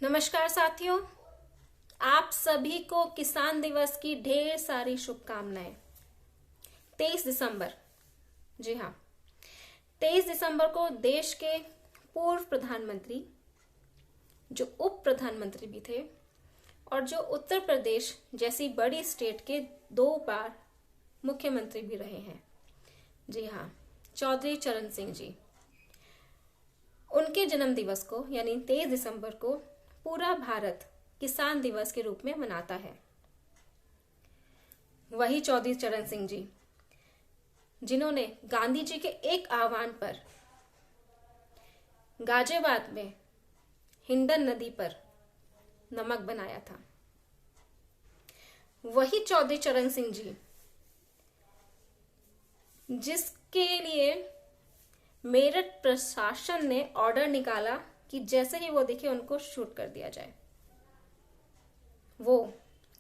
नमस्कार साथियों, आप सभी को किसान दिवस की ढेर सारी शुभकामनाएं। 23 दिसंबर, जी हाँ, 23 दिसंबर को देश के पूर्व प्रधानमंत्री, जो उप प्रधानमंत्री भी थे और जो उत्तर प्रदेश जैसी बड़ी स्टेट के 2 बार मुख्यमंत्री भी रहे हैं, जी हाँ, चौधरी चरण सिंह जी, उनके जन्म दिवस को यानी 23 दिसंबर को पूरा भारत किसान दिवस के रूप में मनाता है। वही चौधरी चरण सिंह जी जिन्होंने गांधी जी के एक आह्वान पर गाजियाबाद में हिंडन नदी पर नमक बनाया था। वही चौधरी चरण सिंह जी जिसके लिए मेरठ प्रशासन ने ऑर्डर निकाला कि जैसे ही वो दिखे उनको शूट कर दिया जाए। वो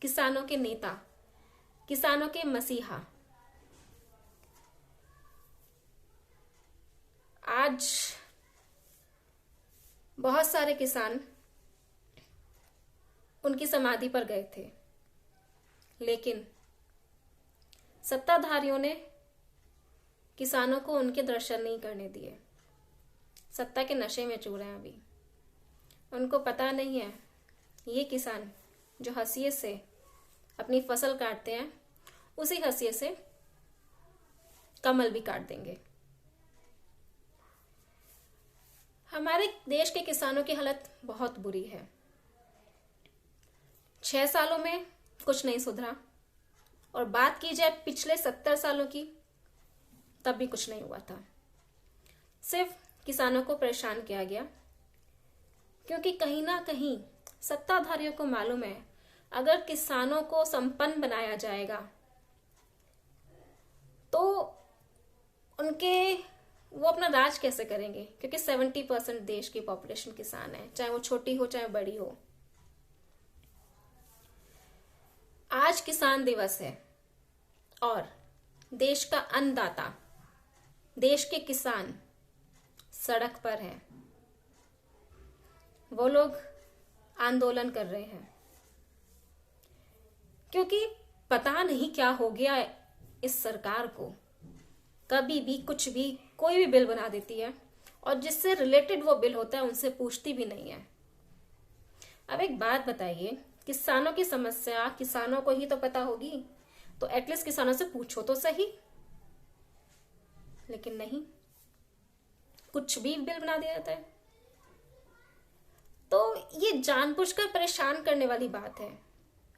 किसानों के नेता, किसानों के मसीहा, आज बहुत सारे किसान उनकी समाधि पर गए थे, लेकिन सत्ताधारियों ने किसानों को उनके दर्शन नहीं करने दिए। सत्ता के नशे में चूर हैं अभी। उनको पता नहीं है ये किसान जो हंसिये से अपनी फसल काटते हैं, उसी हंसिये से कमल भी काट देंगे। हमारे देश के किसानों की हालत बहुत बुरी है। 6 सालों में कुछ नहीं सुधरा, और बात की जाए पिछले 70 सालों की, तब भी कुछ नहीं हुआ था। सिर्फ किसानों को परेशान किया गया, क्योंकि कहीं ना कहीं सत्ताधारियों को मालूम है अगर किसानों को संपन्न बनाया जाएगा तो वो अपना राज कैसे करेंगे, क्योंकि 70% देश की पॉपुलेशन किसान है, चाहे वो छोटी हो चाहे बड़ी हो। आज किसान दिवस है और देश का अन्नदाता, देश के किसान सड़क पर हैं। वो लोग आंदोलन कर रहे हैं क्योंकि पता नहीं क्या हो गया इस सरकार को। कभी भी कुछ भी कोई भी बिल बना देती है, और जिससे रिलेटेड वो बिल होता है उनसे पूछती भी नहीं है। अब एक बात बताइए, किसानों की समस्या किसानों को ही तो पता होगी, तो एटलीस्ट किसानों से पूछो तो सही। लेकिन नहीं, कुछ भी बिल बना दिया जाता है। तो ये जानबूझकर परेशान करने वाली बात है।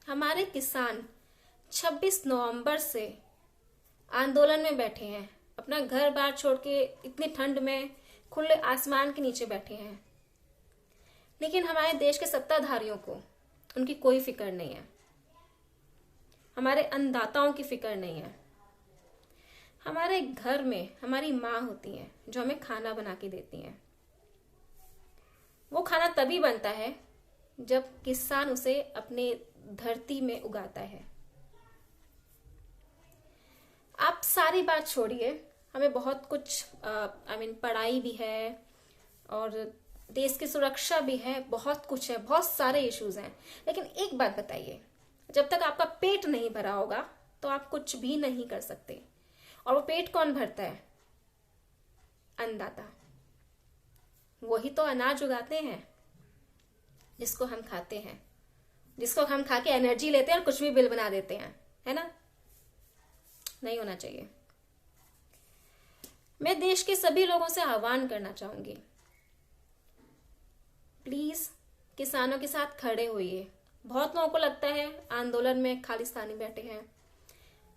हमारे किसान 26 नवंबर से आंदोलन में बैठे हैं, अपना घर बार छोड़ के इतनी ठंड में खुले आसमान के नीचे बैठे हैं, लेकिन हमारे देश के सत्ताधारियों को उनकी कोई फिक्र नहीं है। हमारे अन्नदाताओं की फिक्र नहीं है। हमारे घर में हमारी माँ होती हैं जो हमें खाना बना के देती हैं। वो खाना तभी बनता है जब किसान उसे अपने धरती में उगाता है। आप सारी बात छोड़िए, हमें बहुत कुछ पढ़ाई भी है और देश की सुरक्षा भी है, बहुत कुछ है, बहुत सारे इश्यूज हैं। लेकिन एक बात बताइए, जब तक आपका पेट नहीं भरा होगा तो आप कुछ भी नहीं कर सकते। और वो पेट कौन भरता है? अन्नदाता। वही तो अनाज उगाते हैं जिसको हम खाते हैं, जिसको हम खा के एनर्जी लेते हैं और कुछ भी बिल बना देते हैं, है ना? नहीं होना चाहिए। मैं देश के सभी लोगों से आह्वान करना चाहूंगी, प्लीज किसानों के साथ खड़े होइए। बहुत लोगों को लगता है आंदोलन में खालिस्तानी बैठे हैं,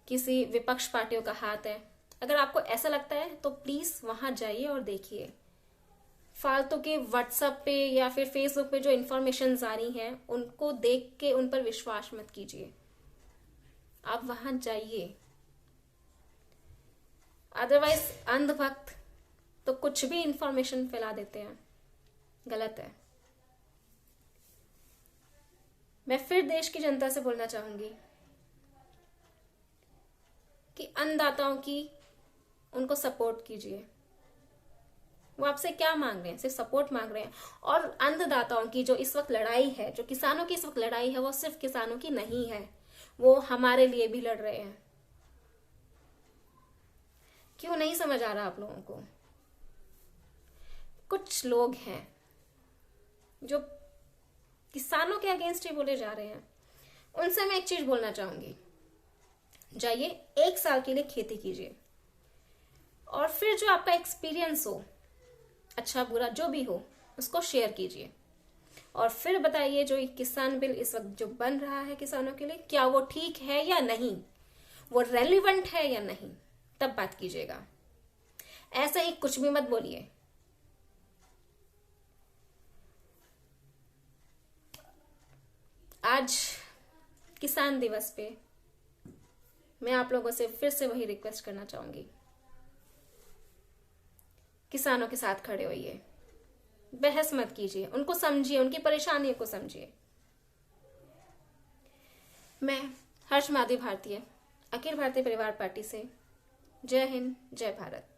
किसी विपक्ष पार्टियों का हाथ है। अगर आपको ऐसा लगता है तो प्लीज वहां जाइए और देखिए। फालतू के व्हाट्सएप पे या फिर फेसबुक पे जो इंफॉर्मेशन आ रही हैं उनको देख के उन पर विश्वास मत कीजिए। आप वहां जाइए। अदरवाइज अंधभक्त तो कुछ भी इंफॉर्मेशन फैला देते हैं, गलत है। मैं फिर देश की जनता से बोलना चाहूंगी कि अन्नदाताओं की उनको सपोर्ट कीजिए। वो आपसे क्या मांग रहे हैं? सिर्फ सपोर्ट मांग रहे हैं। और अन्नदाताओं की जो इस वक्त लड़ाई है, जो किसानों की इस वक्त लड़ाई है, वो सिर्फ किसानों की नहीं है, वो हमारे लिए भी लड़ रहे हैं। क्यों नहीं समझ आ रहा आप लोगों को? कुछ लोग हैं जो किसानों के अगेंस्ट ही बोले जा रहे हैं। उनसे मैं एक चीज बोलना चाहूंगी, जाइए 1 साल के लिए खेती कीजिए, और फिर जो आपका एक्सपीरियंस हो, अच्छा बुरा जो भी हो, उसको शेयर कीजिए, और फिर बताइए जो ये किसान बिल इस वक्त जो बन रहा है किसानों के लिए, क्या वो ठीक है या नहीं, वो रेलिवेंट है या नहीं, तब बात कीजिएगा। ऐसे ही कुछ भी मत बोलिए। आज किसान दिवस पे मैं आप लोगों से फिर से वही रिक्वेस्ट करना चाहूंगी, किसानों के साथ खड़े होइए, बहस मत कीजिए, उनको समझिए, उनकी परेशानियों को समझिए। मैं हर्ष माधवी भारतीय, अखिल भारतीय परिवार पार्टी से, जय हिंद, जय भारत।